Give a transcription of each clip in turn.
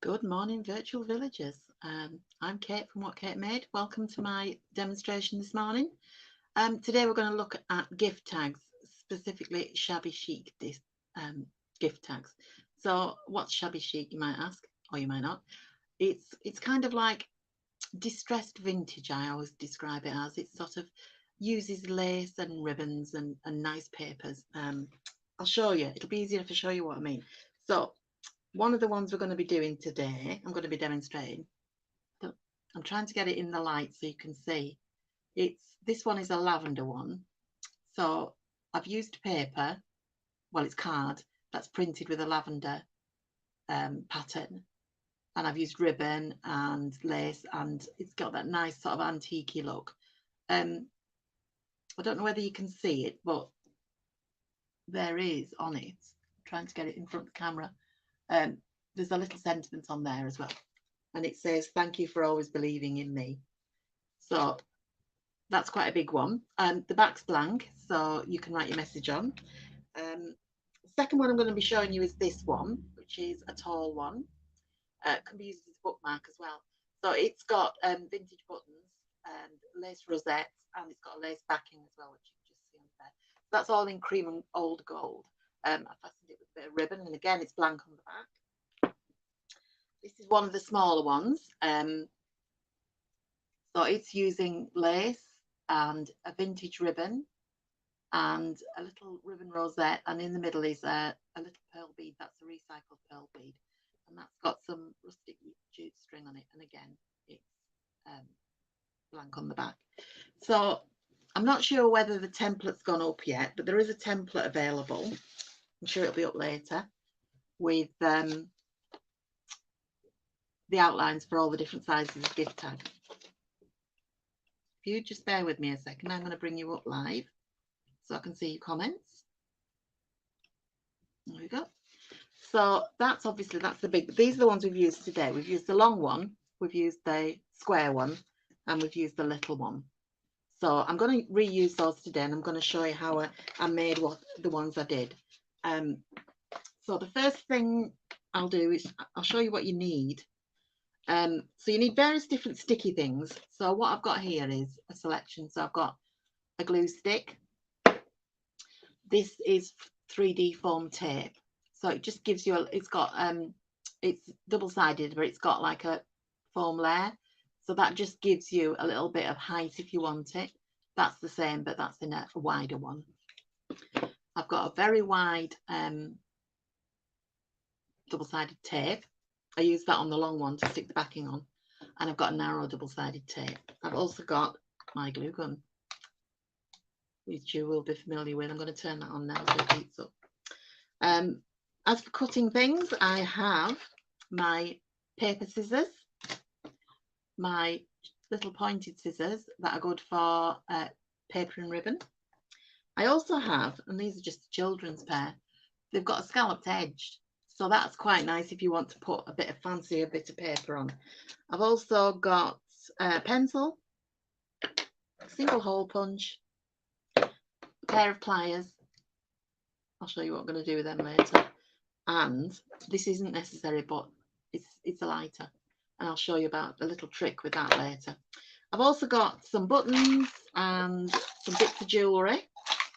Good morning, virtual villagers. I'm Kate from What Kate Made. Welcome to my demonstration this morning. Today we're going to look at gift tags, specifically shabby chic gift tags. So what's shabby chic, you might ask, or you might not. It's kind of like distressed vintage, I always describe it as. It sort of uses lace and ribbons and nice papers. I'll show you. It'll be easier if I show you what I mean. So one of the ones we're going to be doing today, I'm going to be demonstrating. I'm trying to get it in the light so you can see. This one is a lavender one. So I've used paper, well, it's card that's printed with a lavender pattern, and I've used ribbon and lace, and it's got that nice sort of antique-y look. I don't know whether you can see it, but there is on it, I'm trying to get it in front of the camera, there's a little sentiment on there as well, and it says, "Thank you for always believing in me." So that's quite a big one. The back's blank, so you can write your message on. The second one I'm going to be showing you is this one, which is a tall one. It can be used as a bookmark as well. So it's got vintage buttons and lace rosettes, and it's got a lace backing as well, which you can just see on there. So that's all in cream and old gold. I fastened it with a bit of ribbon, and again, it's blank on the back. This is one of the smaller ones. So it's using lace and a vintage ribbon and a little ribbon rosette, and in the middle is a little pearl bead. That's a recycled pearl bead, and that's got some rustic jute string on it, and again it's blank on the back. So I'm not sure whether the template's gone up yet, but there is a template available. I'm sure it'll be up later with the outlines for all the different sizes of gift tag. If you just bear with me a second, I'm going to bring you up live so I can see your comments. There we go. So that's the big, these are the ones we've used today. We've used the long one, we've used the square one, and we've used the little one. So I'm going to reuse those today, and I'm going to show you how I made the ones I did. So the first thing I'll do is I'll show you what you need. So you need various different sticky things. So what I've got here is a selection. So I've got a glue stick. This is 3D foam tape. So it just gives you it's double-sided, but it's got like a foam layer. So that just gives you a little bit of height if you want it. That's the same, but that's in a wider one. I've got a very wide double-sided tape. I use that on the long one to stick the backing on, and I've got a narrow double-sided tape. I've also got my glue gun, which you will be familiar with. I'm going to turn that on now so it heats up. As for cutting things, I have my paper scissors, my little pointed scissors that are good for paper and ribbon. I also have, and these are just a children's pair, they've got a scalloped edge. So that's quite nice if you want to put a bit of fancier bit of paper on. I've also got a pencil, a single hole punch, a pair of pliers. I'll show you what I'm going to do with them later. And this isn't necessary, but it's a lighter. And I'll show you about a little trick with that later. I've also got some buttons and some bits of jewellery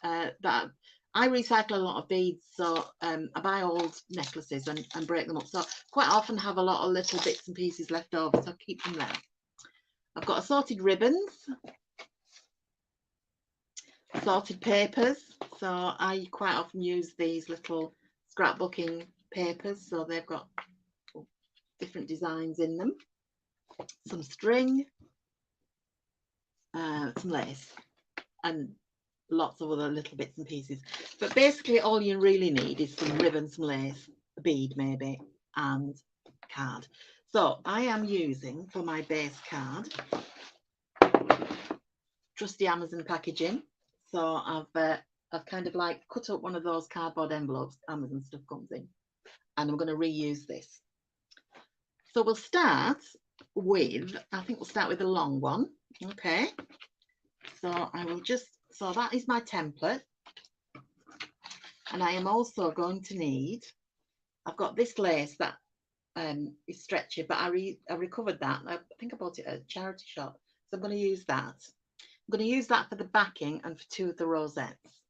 that I recycle a lot of beads, so I buy old necklaces and break them up. So quite often have a lot of little bits and pieces left over, so I keep them there. I've got assorted ribbons, assorted papers. So I quite often use these little scrapbooking papers. So they've got different designs in them. Some string, some lace, and lots of other little bits and pieces. But basically all you really need is some ribbon, some lace, a bead maybe, and card. So I am using for my base card trusty Amazon packaging. So I've kind of like cut up one of those cardboard envelopes Amazon stuff comes in, and I'm going to reuse this. So we'll start with, I think we'll start with the long one. Okay, so I will just, so that is my template, and I am also going to need, I've got this lace that is stretchy, but I recovered that. I think I bought it at a charity shop, so I'm going to use that. I'm going to use that for the backing and for 2 of the rosettes.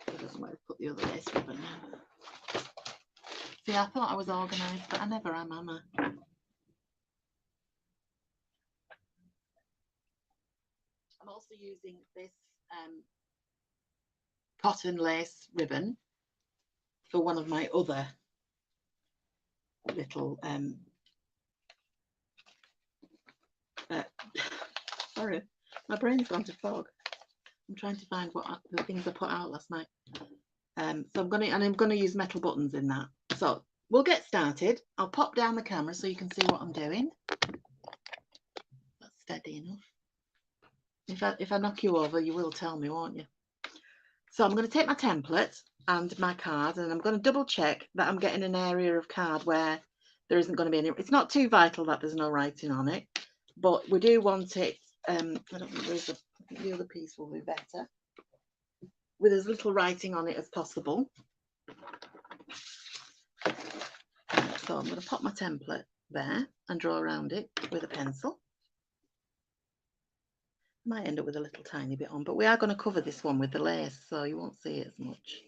It doesn't want to put the other lace ribbon in. See, I thought I was organised, but I never am I? I'm also using this cotton lace ribbon for one of my other little sorry, my brain's gone to fog. I'm trying to find what the things I put out last night. So I'm gonna use metal buttons in that. So we'll get started. I'll pop down the camera so you can see what I'm doing. That's steady enough. If I knock you over, you will tell me, won't you? So I'm going to take my template and my card, and I'm going to double check that I'm getting an area of card where there isn't going to be any. It's not too vital that there's no writing on it, but we do want it. I don't think there's the other piece will be better with as little writing on it as possible. So I'm going to pop my template there and draw around it with a pencil. Might end up with a little tiny bit on, but we are going to cover this one with the lace, so you won't see it as much.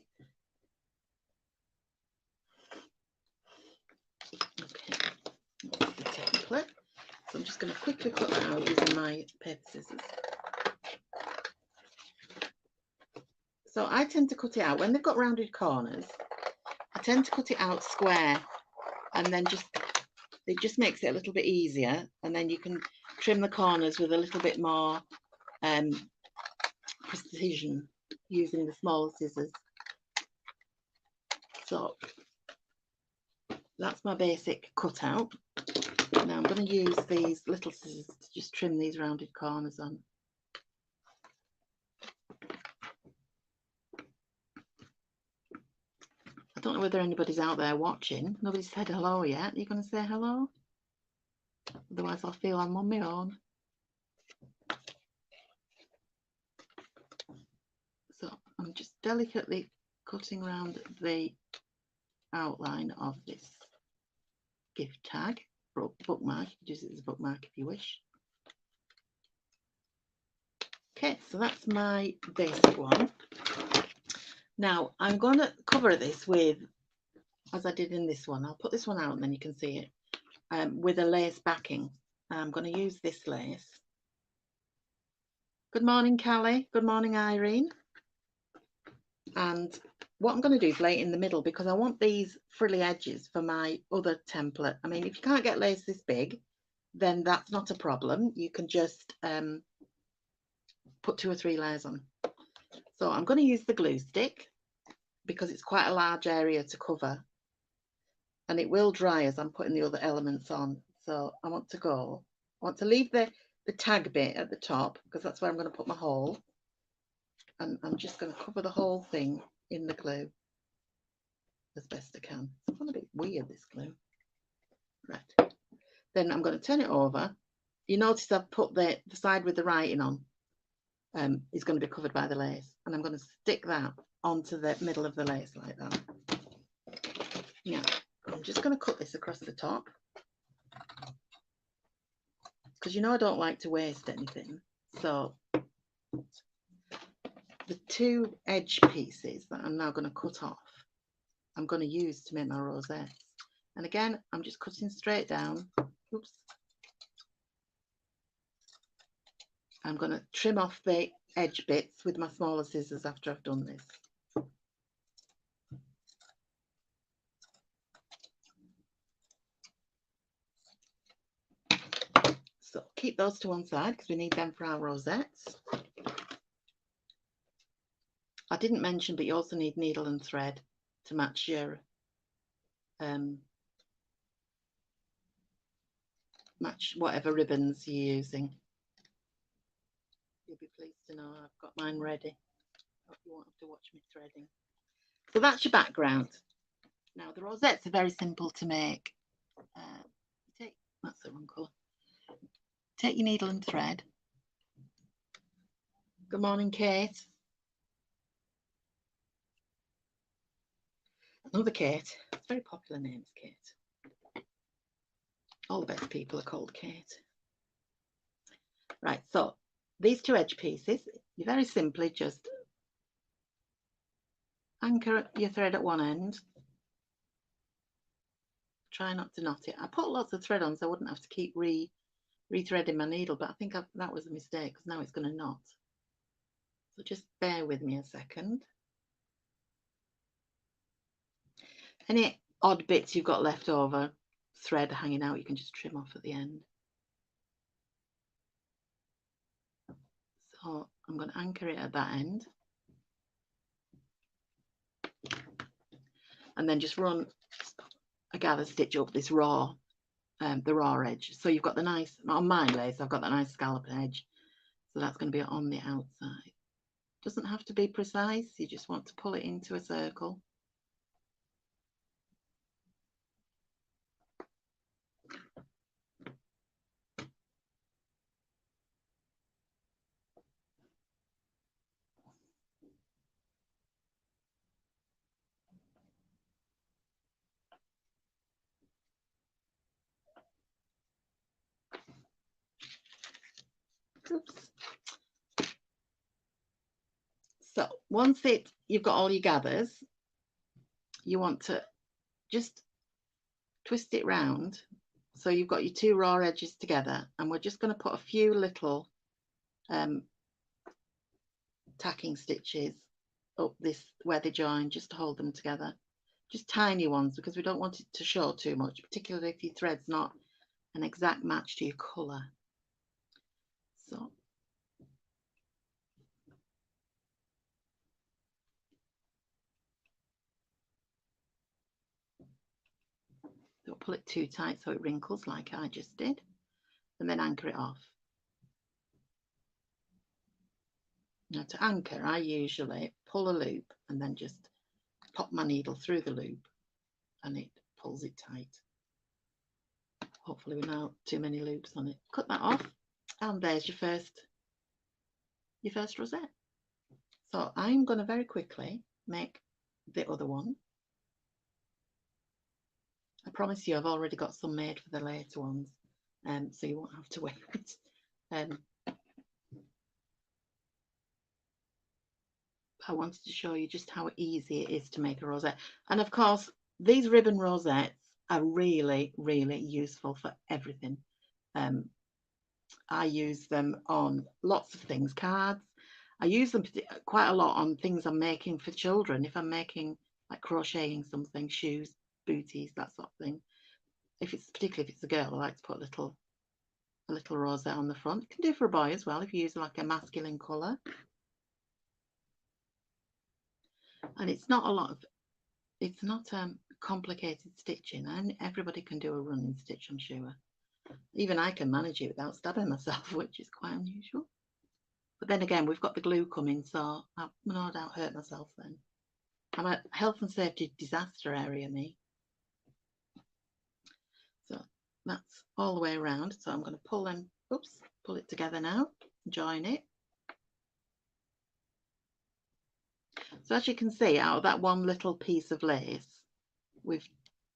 Okay, that's the template. So I'm just going to quickly cut that out using my paper scissors. So I tend to cut it out when they've got rounded corners. I tend to cut it out square, and then it just makes it a little bit easier, and then you can trim the corners with a little bit more precision using the smaller scissors. So that's my basic cutout. Now I'm going to use these little scissors to just trim these rounded corners on. I don't know whether anybody's out there watching. Nobody's said hello yet. Are you going to say hello? Otherwise I'll feel I'm on my own. So I'm just delicately cutting around the outline of this gift tag, bookmark. You can use it as a bookmark if you wish. Okay, so that's my basic one. Now I'm going to cover this with, as I did in this one, I'll put this one out and then you can see it, with a lace backing. I'm going to use this lace. Good morning, Callie. Good morning, Irene. And what I'm going to do is lay it in the middle because I want these frilly edges for my other template. I mean, if you can't get lace this big, then that's not a problem. You can just put 2 or 3 layers on. So I'm going to use the glue stick because it's quite a large area to cover. And it will dry as I'm putting the other elements on. So I want to leave the tag bit at the top because that's where I'm going to put my hole. And I'm just going to cover the whole thing in the glue as best I can. It's a bit weird, this glue. Right. Then I'm going to turn it over. You notice I've put the side with the writing on is going to be covered by the lace. And I'm going to stick that onto the middle of the lace like that. Now, I'm just going to cut this across the top. Because you know I don't like to waste anything. So the 2 edge pieces that I'm now going to cut off, I'm going to use to make my rosettes. And again, I'm just cutting straight down. Oops. I'm going to trim off the edge bits with my smaller scissors after I've done this. So keep those to one side because we need them for our rosettes. I didn't mention, but you also need needle and thread to match your match whatever ribbons you're using. You'll be pleased to know I've got mine ready. Hope you won't have to watch me threading. So that's your background. Now the rosettes are very simple to make. That's the wrong colour. Take your needle and thread. Good morning, Kate. Another Kate. It's a very popular name, is Kate. All the best people are called Kate. Right, so these two edge pieces, you very simply just anchor your thread at one end. Try not to knot it. I put lots of thread on so I wouldn't have to keep rethreading my needle, but I think that was a mistake because now it's going to knot. So just bear with me a second. Any odd bits you've got left over, thread hanging out, you can just trim off at the end. So I'm going to anchor it at that end. And then just run a gather stitch up this raw, the raw edge. So you've got the nice, on my lace, I've got that nice scallop edge. So that's going to be on the outside. Doesn't have to be precise, you just want to pull it into a circle. Oops. So once you've got all your gathers, you want to just twist it round. So you've got your two raw edges together, and we're just going to put a few little tacking stitches up this where they join, just to hold them together. Just tiny ones, because we don't want it to show too much, particularly if your thread's not an exact match to your colour. So don't pull it too tight so it wrinkles like I just did, and then anchor it off. Now to anchor, I usually pull a loop and then just pop my needle through the loop and it pulls it tight. Hopefully without too many loops on it. Cut that off, and there's your first rosette. So I'm going to very quickly make the other one. I promise you I've already got some made for the later ones, so you won't have to wait. I wanted to show you just how easy it is to make a rosette. And of course, these ribbon rosettes are really, really useful for everything. I use them on lots of things, cards. I use them quite a lot on things I'm making for children. If I'm making like crocheting something, shoes, booties, that sort of thing. Particularly if it's a girl, I like to put a little rosette on the front. You can do for a boy as well if you use like a masculine colour. And it's not complicated stitching, and everybody can do a running stitch, I'm sure. Even I can manage it without stabbing myself, which is quite unusual. But then again, we've got the glue coming, so I'll no doubt hurt myself then. I'm a health and safety disaster area, me. So that's all the way around. So I'm going to pull it together now, join it. So as you can see, out of that one little piece of lace, we've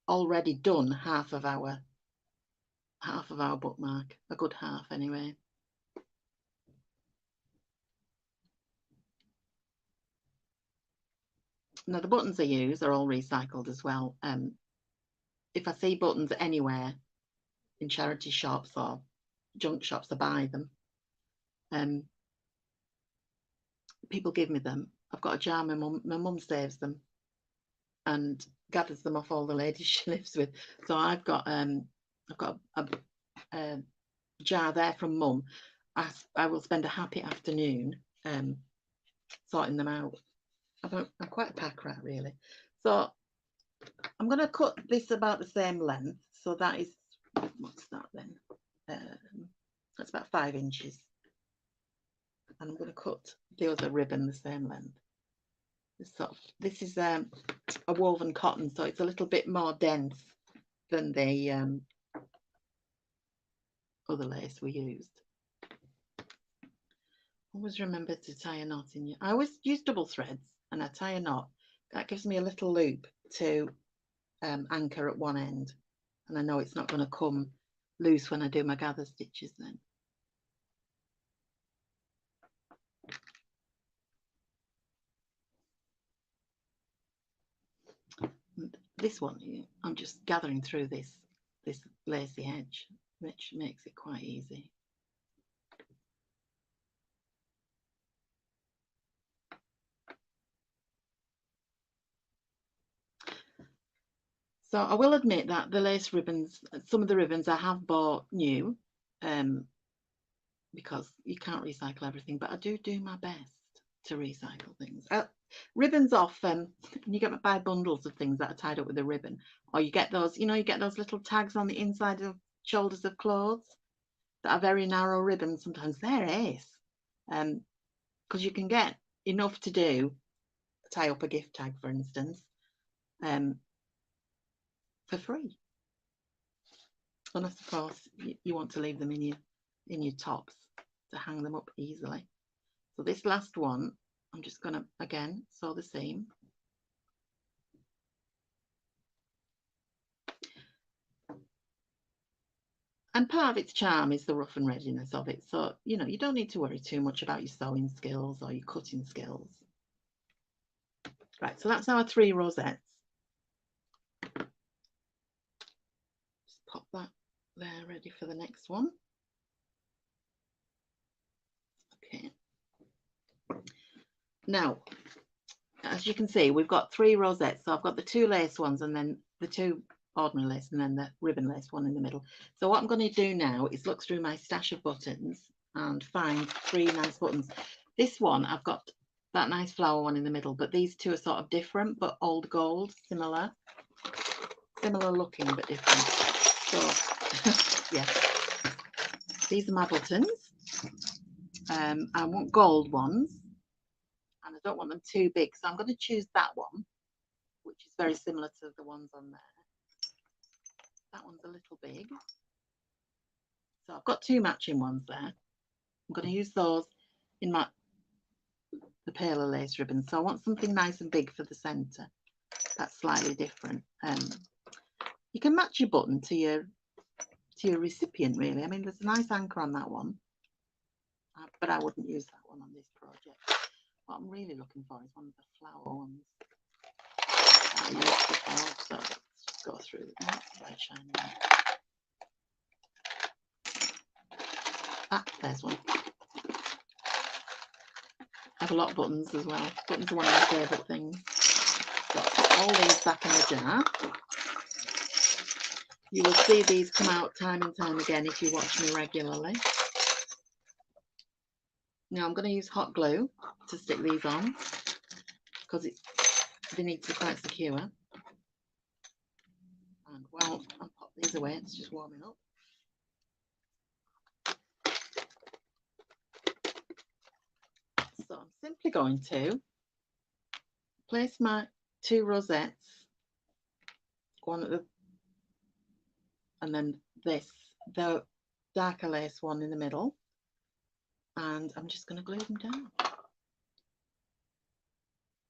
already done half of our bookmark, a good half anyway. Now the buttons I use are all recycled as well. If I see buttons anywhere in charity shops or junk shops, I buy them. People give me them. I've got a jar, my mum saves them and gathers them off all the ladies she lives with. So I've got a jar there from mum. I will spend a happy afternoon sorting them out. I'm quite a pack rat, really. So I'm going to cut this about the same length. So that is, what's that then? That's about 5 inches. And I'm going to cut the other ribbon the same length. This is a woven cotton, so it's a little bit more dense than the other lace we used. Always remember to tie a knot in your. I always use double threads and I tie a knot. That gives me a little loop to anchor at one end, and I know it's not going to come loose when I do my gather stitches then. And this one, I'm just gathering through this lacy edge, which makes it quite easy. So I will admit that the lace ribbons, some of the ribbons I have bought new, because you can't recycle everything, but I do my best to recycle things. Ribbons off, you get buy bundles of things that are tied up with a ribbon, or you get those, you get those little tags on the inside of shoulders of clothes that are very narrow ribbons. Sometimes they're ace, because you can get enough to tie up a gift tag, for instance, for free. Unless, of course, you want to leave them in your tops to hang them up easily. So this last one, I'm just going to, again, sew the seam. And part of its charm is the rough and readiness of it. So, you don't need to worry too much about your sewing skills or your cutting skills. Right, so that's our 3 rosettes. Just pop that there, ready for the next one. Okay. Now, as you can see, we've got 3 rosettes. So I've got the 2 lace ones and then the 2 ordinary lace and then the ribbon lace one in the middle. So what I'm going to do now is look through my stash of buttons and find 3 nice buttons. This one, I've got that nice flower one in the middle, but these 2 are sort of different, but old gold, similar looking, but different. So, yeah, these are my buttons. I want gold ones, and I don't want them too big, so I'm going to choose that one, which is very similar to the ones on there. That one's a little big, so I've got 2 matching ones there. I'm going to use those in the paler lace ribbon. So I want something nice and big for the centre. That's slightly different. You can match your button to your recipient, really. I mean, there's a nice anchor on that one, but I wouldn't use that one on this project. What I'm really looking for is one of the flower ones that I used before. So let's just go through them. That's bright shiny. Ah, there's one. I have a lot of buttons as well. Buttons are one of my favourite things. So I'll put all these back in the jar. You will see these come out time and time again if you watch me regularly. Now I'm going to use hot glue to stick these on because they need to be quite secure. And while I pop these away, it's just warming up. So I'm simply going to place my 2 rosettes, one at the, and then the darker lace one in the middle, and I'm just going to glue them down.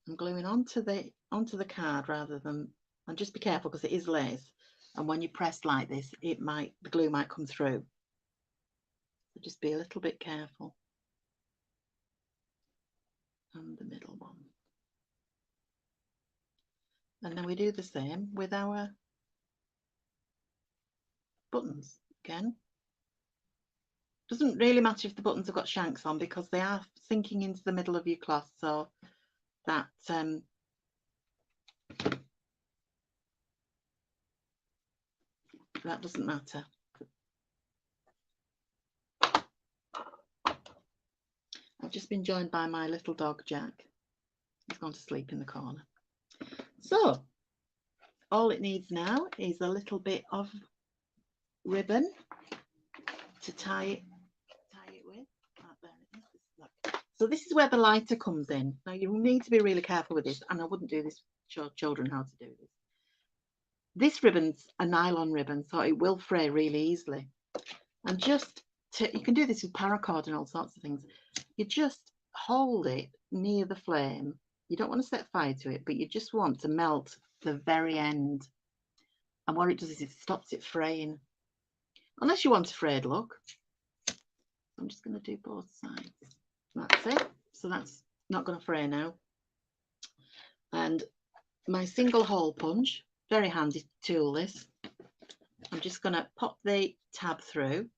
I'm gluing onto the card rather than, and just be careful because it is lace, and when you press like this, the glue might come through. So just be a little bit careful. And the middle one. And then we do the same with our buttons again. Doesn't really matter if the buttons have got shanks on because they are sinking into the middle of your cloth, so that that doesn't matter. I've just been joined by my little dog Jack. He's gone to sleep in the corner. So all it needs now is a little bit of ribbon to tie it with. Right, there it is. So this is where the lighter comes in. Now you need to be really careful with this, and I wouldn't do this, show children how to do this. This ribbon's a nylon ribbon, so it will fray really easily. And you can do this with paracord and all sorts of things. You just hold it near the flame You don't want to set fire to it, but you just want to melt the very end. And what it does is it stops it fraying. Unless you want a frayed look. I'm just going to do both sides. That's it. So that's not going to fray now. And my single hole punch, very handy tool this. I'm just going to pop the tab through,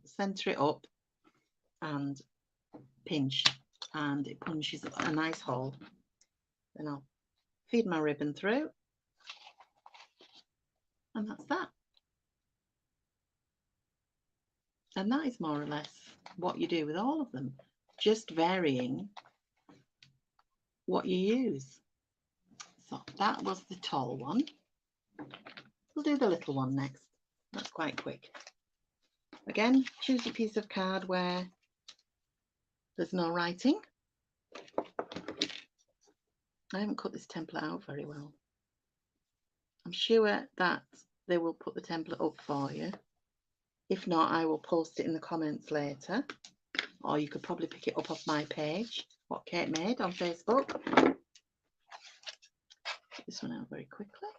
centre it up and pinch, and it punches a nice hole. Then I'll feed my ribbon through, and that's that. And that is more or less what you do with all of them, just varying what you use. So that was the tall one. We'll do the little one next. That's quite quick. Again, choose a piece of card where there's no writing. I haven't cut this template out very well. I'm sure that they will put the template up for you. If not, I will post it in the comments later. Or you could probably pick it up off my page, What Kate Made on Facebook. Put this one out very quickly.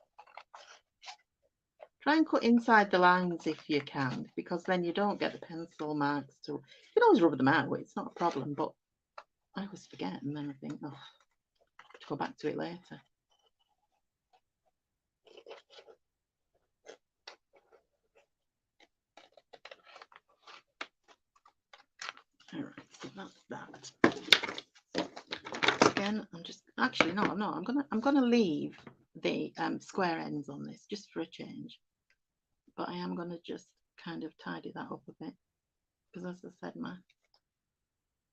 Try and cut inside the lines if you can, because then you don't get the pencil marks. You can always rub them out, it's not a problem, but I always forget and then I think, oh, I have to go back to it later. All right, so that's that. Again, I'm just actually no, I'm gonna leave the square ends on this just for a change, but I am gonna just kind of tidy that up a bit because, as I said,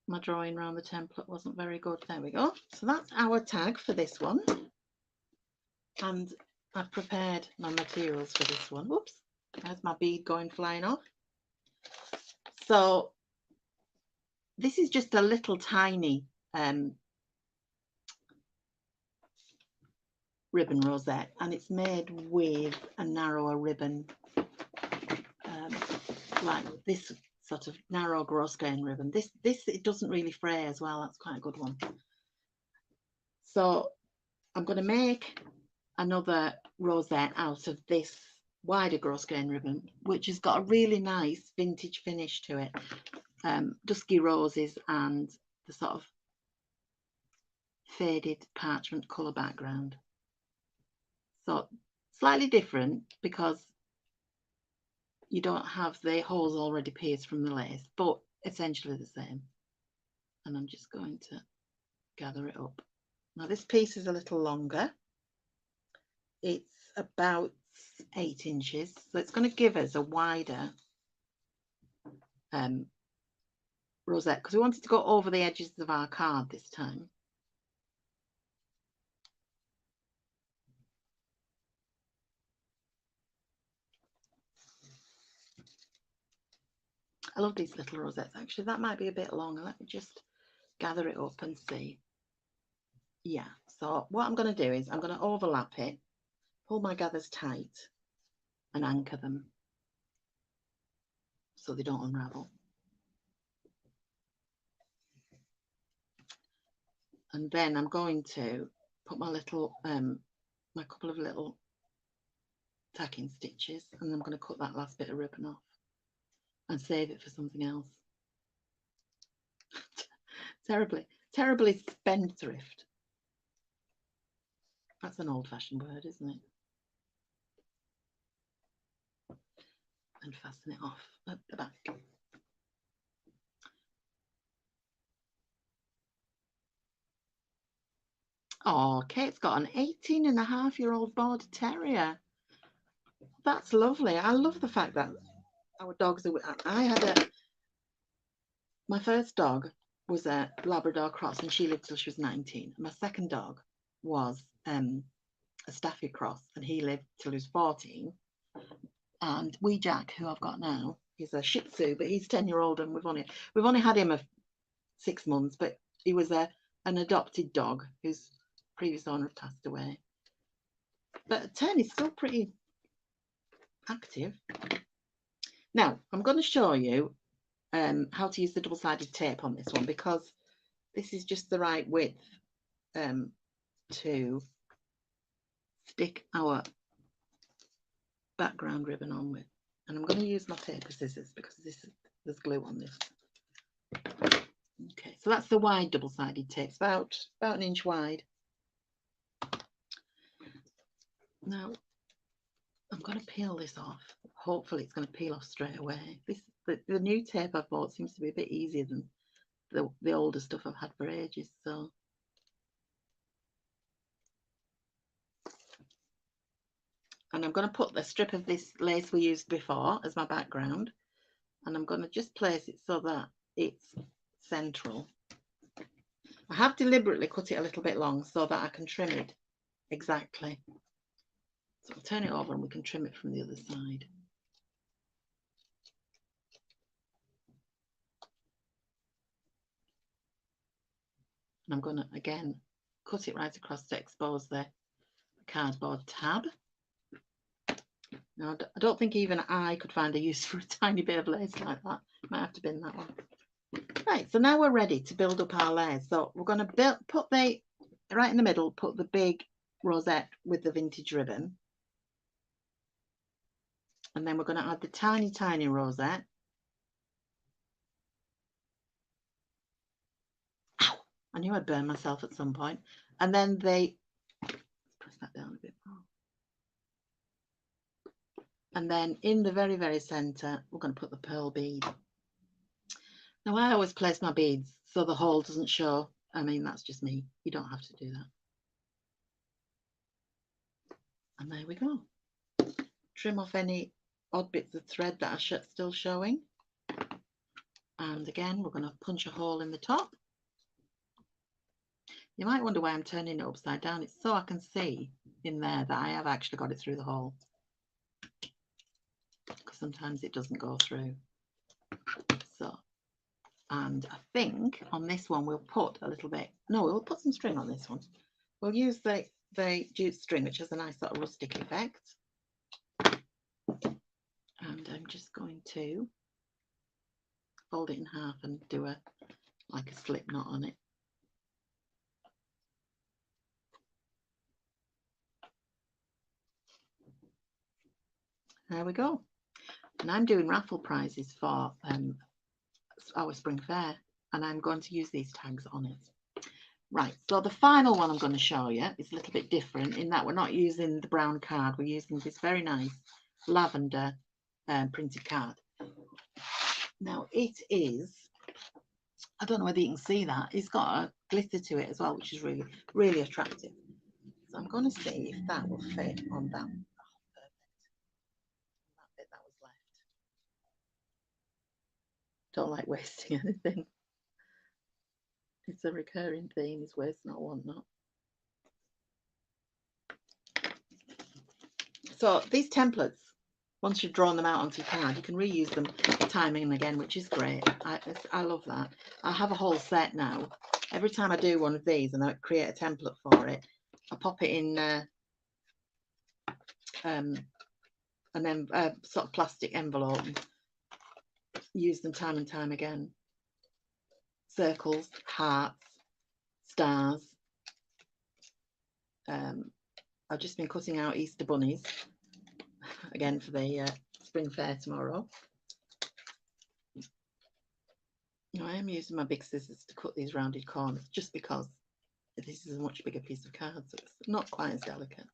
my drawing around the template wasn't very good. There we go. So that's our tag for this one, and I've prepared my materials for this one. Whoops, there's my bead going flying off. So this is just a little tiny ribbon rosette, and it's made with a narrower ribbon, like this sort of narrow gross grain ribbon. This it doesn't really fray as well. That's quite a good one. So I'm going to make another rosette out of this wider gross grain ribbon, which has got a really nice vintage finish to it. Dusky roses and the sort of faded parchment colour background. So slightly different because you don't have the holes already pierced from the lace, but essentially the same. And I'm just going to gather it up. Now this piece is a little longer. It's about 8 inches, so it's going to give us a wider rosette because we wanted to go over the edges of our card this time. I love these little rosettes. Actually, that might be a bit longer. Let me just gather it up and see. Yeah, so what I'm going to do is I'm going to overlap it, pull my gathers tight and anchor them so they don't unravel. And then I'm going to put my little, my couple of little tacking stitches, and I'm going to cut that last bit of ribbon off and save it for something else. terribly spendthrift. That's an old-fashioned word, isn't it? And fasten it off at the back. Oh, Kate's got an 18-and-a-half-year-old border terrier. That's lovely. I love the fact that our dogs are. My first dog was a Labrador cross, and she lived till she was 19. My second dog was a Staffy cross, and he lived till he was 14. And wee Jack, who I've got now, he's a Shih Tzu, but he's 10-year-old, and we've only had him 6 months, but he was an adopted dog whose previous owner had passed away. But at 10, he's still pretty active. Now, I'm going to show you how to use the double-sided tape on this one, because this is just the right width to stick our background ribbon on with. And I'm going to use my paper scissors because there's glue on this. Okay, so that's the wide double-sided tape. It's about 1 inch wide. Now I'm going to peel this off. Hopefully it's going to peel off straight away. The new tape I've bought seems to be a bit easier than the older stuff I've had for ages. So and I'm going to put the strip of this lace we used before as my background, and I'm going to just place it so that it's central. I have deliberately cut it a little bit long so that I can trim it exactly. So I'll turn it over and we can trim it from the other side. And I'm going to again cut it right across to expose the cardboard tab. Now I don't think even I could find a use for a tiny bit of lace like that. Might have to bin that one. Right, so now we're ready to build up our layers. So we're going to put the right in the middle, put the big rosette with the vintage ribbon, and then we're going to add the tiny rosette. Ow, I knew I'd burn myself at some point. And then let's press that down a bit more. And then in the very center, we're going to put the pearl bead. Now I always place my beads so the hole doesn't show. I mean, that's just me. You don't have to do that. And there we go. Trim off any odd bits of thread that are still showing. And again, we're going to punch a hole in the top. You might wonder why I'm turning it upside down. It's so I can see in there that I have actually got it through the hole. Because sometimes it doesn't go through. So, and I think on this one we'll put a little bit, no, we'll put some string on this one. We'll use the jute string, which has a nice sort of rustic effect. And I'm just going to fold it in half and do like a slip knot on it. There we go. And I'm doing raffle prizes for our spring fair, and I'm going to use these tags on it. Right, so the final one I'm going to show you is a little bit different in that we're not using the brown card, we're using this very nice lavender printed card. Now it is, I don't know whether you can see that, it's got a glitter to it as well, which is really attractive. So I'm going to see if that will fit on that. Oh, perfect. That bit that was left. Don't like wasting anything. It's a recurring theme, is waste not, want not. So these templates, once you've drawn them out onto your card, you can reuse them time and again, which is great. I love that. I have a whole set now. Every time I do one of these and I create a template for it, I pop it in and then sort of plastic envelope and use them time and time again. Circles, hearts, stars. I've just been cutting out Easter bunnies again for the spring fair tomorrow. Now, I am using my big scissors to cut these rounded corners just because this is a much bigger piece of card, so it's not quite as delicate.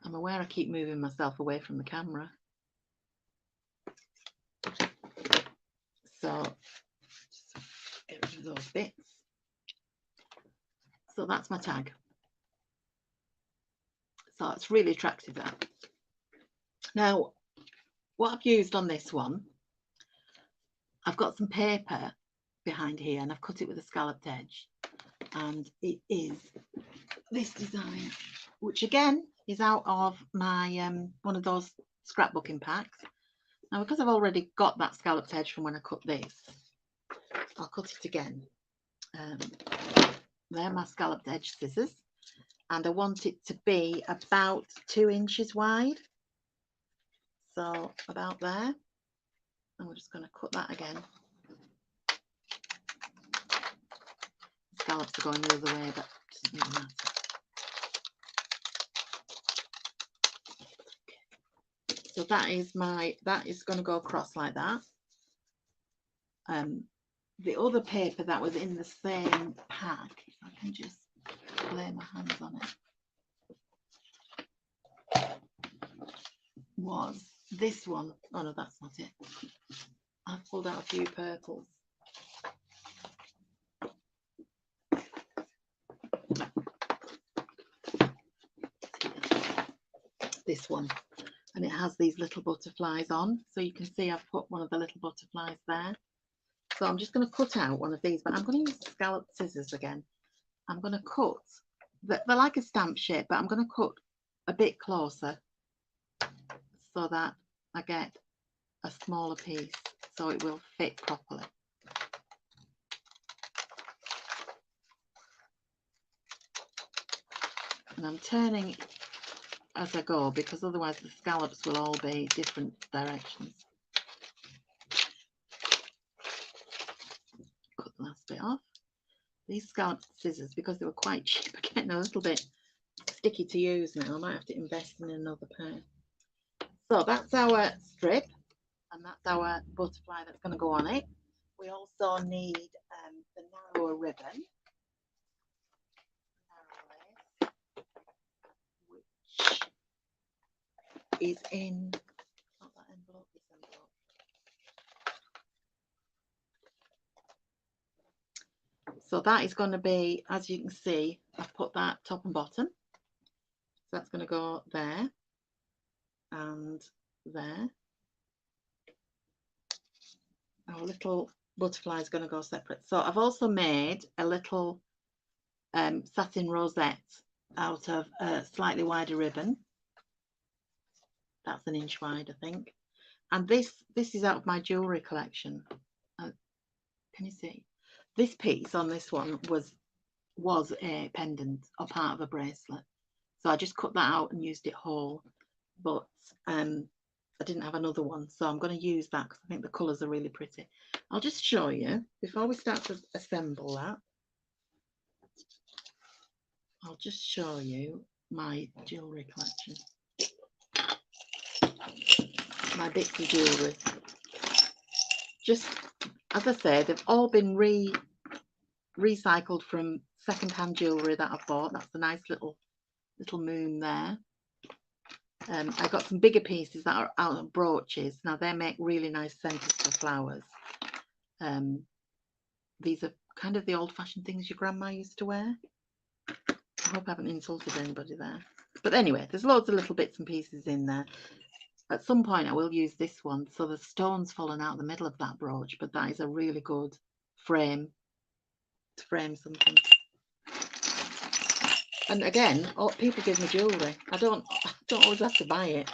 I'm aware I keep moving myself away from the camera. So just get rid of those bits. So that's my tag. So it's really attractive, that. Now, what I've used on this one, I've got some paper behind here and I've cut it with a scalloped edge. And it is this design, which again is out of my one of those scrapbooking packs. Now, because I've already got that scalloped edge from when I cut this, I'll cut it again. They're my scalloped edge scissors, and I want it to be about 2 inches wide. So about there. And we're just going to cut that again. scallops are going the other way, but it doesn't really matter. So that is going to go across like that. The other paper that was in the same pack, if I can just lay my hands on it, was this one. Oh no, that's not it. I've pulled out a few purples. This one, and it has these little butterflies on, so you can see I've put one of the little butterflies there. So I'm just going to cut out one of these, but I'm going to use scallop scissors again. I'm going to cut, they're like a stamp shape, but I'm going to cut a bit closer so that I get a smaller piece so it will fit properly. And I'm turning as I go because otherwise the scallops will all be different directions. Cut the last bit off. These scallop scissors, because they were quite cheap, are getting a little bit sticky to use now. I might have to invest in another pair. So that's our strip, and that's our butterfly that's going to go on it. We also need the narrower ribbon, which is in, not that envelope, this envelope. So that is going to be, as you can see, I've put that top and bottom. So that's going to go there and there. Our little butterfly is going to go separate. So I've also made a little satin rosette out of a slightly wider ribbon. That's 1 inch wide, I think. And this is out of my jewellery collection. Can you see? This piece on this one was a pendant or part of a bracelet. So I just cut that out and used it whole. But I didn't have another one, so I'm going to use that because I think the colours are really pretty. I'll just show you before we start to assemble that. I'll just show you my jewellery collection, my bits of jewellery. Just as I say, they've all been recycled from second-hand jewellery that I've bought. That's a nice little moon there. I got some bigger pieces that are out of brooches. Now they make really nice centres for flowers. These are kind of the old-fashioned things your grandma used to wear. I hope I haven't insulted anybody there. But anyway, there's loads of little bits and pieces in there. At some point I will use this one. So the stone's fallen out the middle of that brooch, but that is a really good frame to frame something. And again, people give me jewellery. I don't always have to buy it.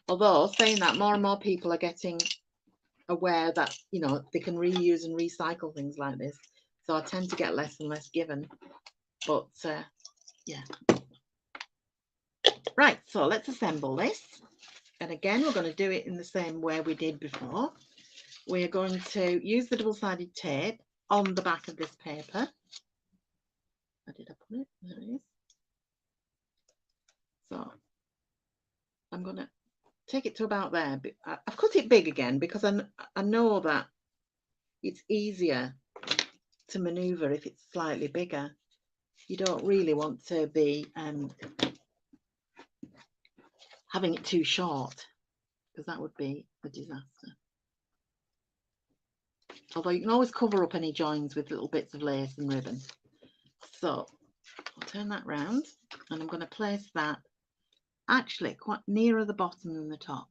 Although saying that, more and more people are getting aware that, you know, they can reuse and recycle things like this. So I tend to get less and less given. But yeah. Right, so let's assemble this. And again, we're going to do it in the same way we did before. We're going to use the double-sided tape on the back of this paper. Where did I put it? There it is. So I'm going to take it to about there. I've cut it big again because I know that it's easier to manoeuvre if it's slightly bigger. You don't really want to be having it too short, because that would be a disaster. Although you can always cover up any joins with little bits of lace and ribbon. So I'll turn that round and I'm going to place that actually quite nearer the bottom than the top,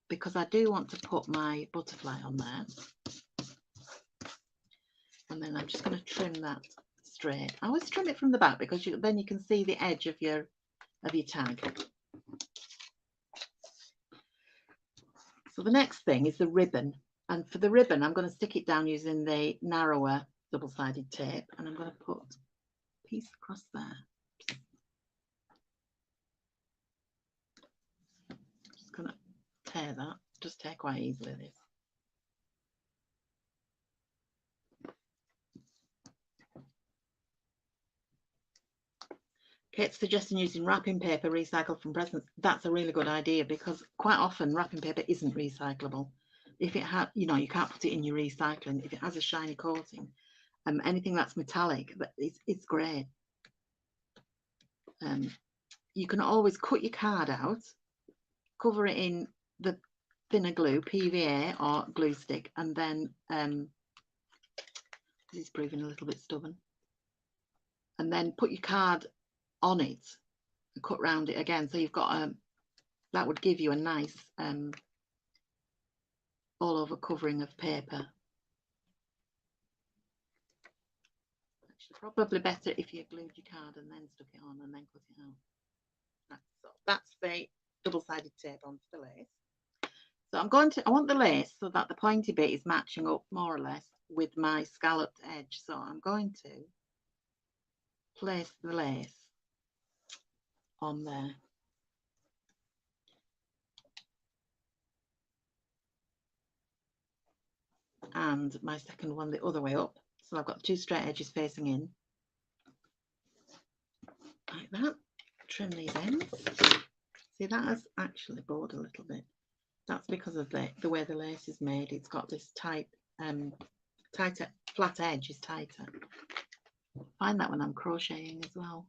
because I do want to put my butterfly on there. And then I'm just going to trim that straight. I always trim it from the back because then you can see the edge of your tag. So the next thing is the ribbon, and for the ribbon I'm going to stick it down using the narrower double-sided tape, and I'm going to put a piece across there. Just going to tear that, just tear quite easily this. Kate's suggesting using wrapping paper recycled from presents. That's a really good idea because quite often wrapping paper isn't recyclable. If it had, you know, you can't put it in your recycling. If it has a shiny coating, anything that's metallic, it's great. You can always cut your card out, cover it in the thinner glue, PVA or glue stick, and then this is proving a little bit stubborn. And then put your card on it and cut round it again. So you've got that would give you a nice all over covering of paper. Actually, probably better if you glued your card and then stuck it on and then cut it out. That's the double-sided tape onto the lace. So I want the lace so that the pointy bit is matching up more or less with my scalloped edge. So I'm going to place the lace on there. And my second one the other way up. So I've got two straight edges facing in. Like that. Trim these ends. See, that has actually bowed a little bit. That's because of the way the lace is made. It's got this tighter, flat edge is tighter. I find that when I'm crocheting as well.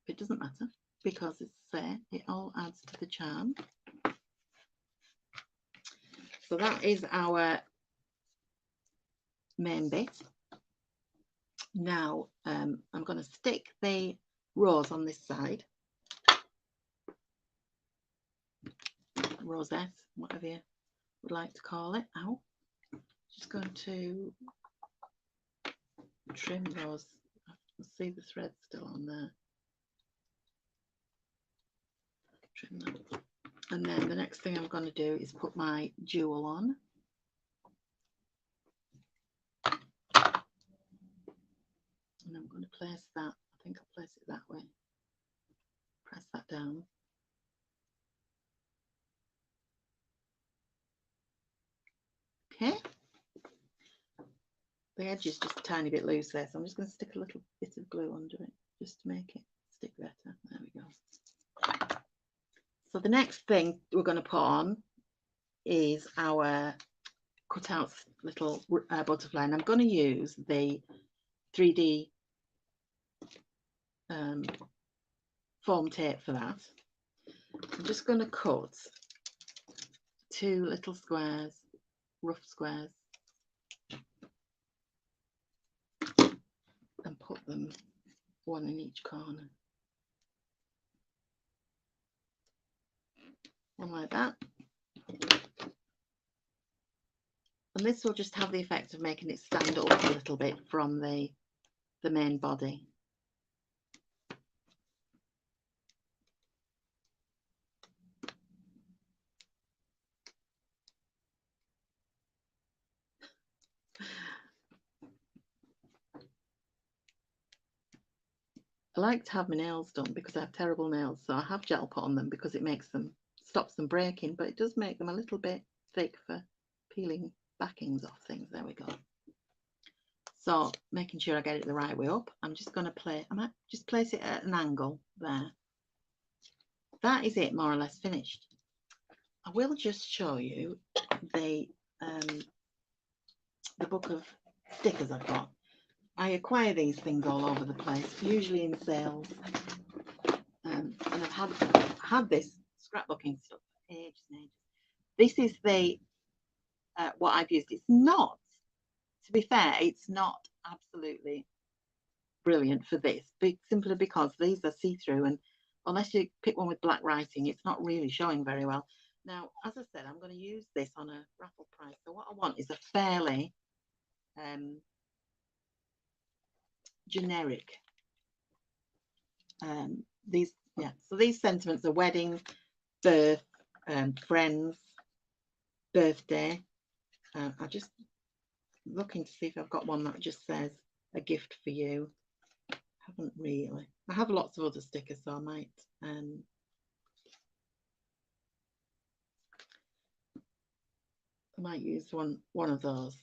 It doesn't matter because it's there. It all adds to the charm. So that is our main bit. Now I'm going to stick the rose on this side. Rosette, whatever you would like to call it. Ow. Just going to trim those. See the thread still on there. Trim that. And then the next thing I'm going to do is put my jewel on. And I'm going to place that. I think I'll place it that way. Press that down. Okay. The edge is just a tiny bit loose there, so I'm just going to stick a little bit of glue under it just to make it stick better. There we go. So the next thing we're going to put on is our cut out little butterfly, and I'm going to use the 3D foam tape for that. I'm just going to cut two little squares, rough squares, and put them one in each corner. One like that. And this will just have the effect of making it stand up a little bit from the main body. I like to have my nails done because I have terrible nails, so I have gel put on them because it makes them, stops them breaking, but it does make them a little bit thick for peeling backings off things. There we go. So making sure I get it the right way up, I'm just going to I might just place it at an angle there. That is it, more or less finished. I will just show you the book of stickers I've got. I acquire these things all over the place, usually in sales. And I've had this scrapbooking stuff for ages and ages. This is the what I've used. It's not, to be fair, it's not absolutely brilliant for this, simply because these are see-through, and unless you pick one with black writing, it's not really showing very well. Now, as I said, I'm going to use this on a raffle prize. So what I want is a fairly generic. So these sentiments are wedding, birth, friends, birthday. I'm just looking to see if I've got one that just says a gift for you. I haven't really. I have lots of other stickers, so I might use one of those.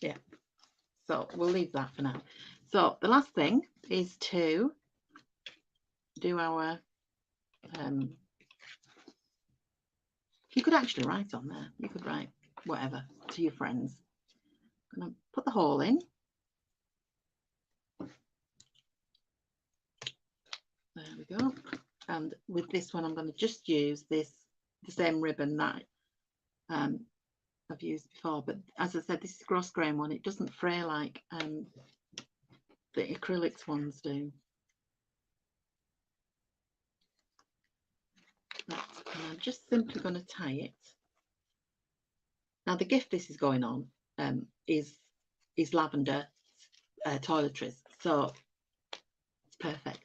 Yeah. So we'll leave that for now. So the last thing is to do our, you could actually write on there. You could write whatever to your friends. I'm going to put the hole in. There we go. And with this one, I'm going to just use the same ribbon that I've used before. But as I said, this is gross grain one. It doesn't fray like the acrylics ones do. And I'm just simply going to tie it. Now the gift this is going on is lavender toiletries, so it's perfect,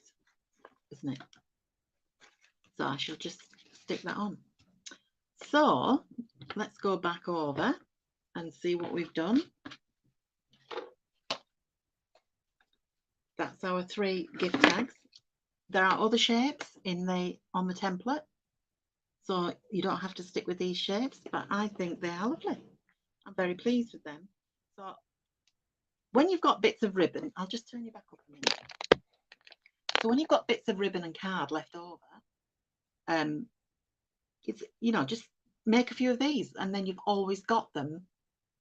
isn't it? So I shall just stick that on. So let's go back over and see what we've done. That's our 3 gift tags. There are other shapes on the template, so you don't have to stick with these shapes, but I think they are lovely. I'm very pleased with them. So when you've got bits of ribbon, I'll just turn you back up a minute. So when you've got bits of ribbon and card left over, it's, you know, just make a few of these, and then you've always got them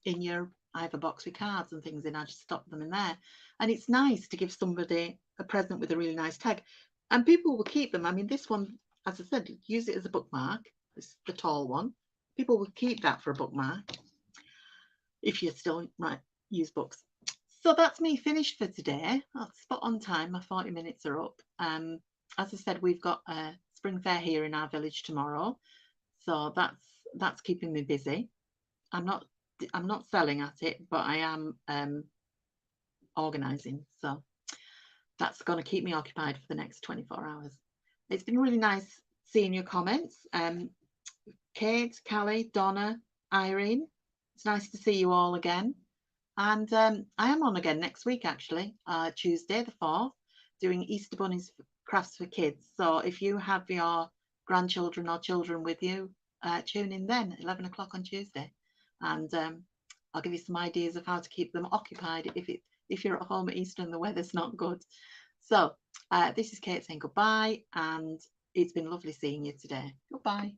in your, I have a box with cards and things in, I just stop them in there. And it's nice to give somebody a present with a really nice tag, and people will keep them. I mean, this one, as I said, use it as a bookmark. It's the tall one. People will keep that for a bookmark if you still use books. So that's me finished for today. That's spot on time. My 40 minutes are up. As I said, we've got a spring fair here in our village tomorrow, so that's keeping me busy. I'm not selling at it, but I am organising, so that's going to keep me occupied for the next 24 hours. It's been really nice seeing your comments. Kate, Callie, Donna, Irene, it's nice to see you all again. And I am on again next week, actually, Tuesday the 4th, doing Easter Bunnies crafts for kids. So if you have your grandchildren or children with you, tune in then, 11 o'clock on Tuesday. And I'll give you some ideas of how to keep them occupied if you're at home at Easter and the weather's not good. So this is Kate saying goodbye, and it's been lovely seeing you today. Goodbye.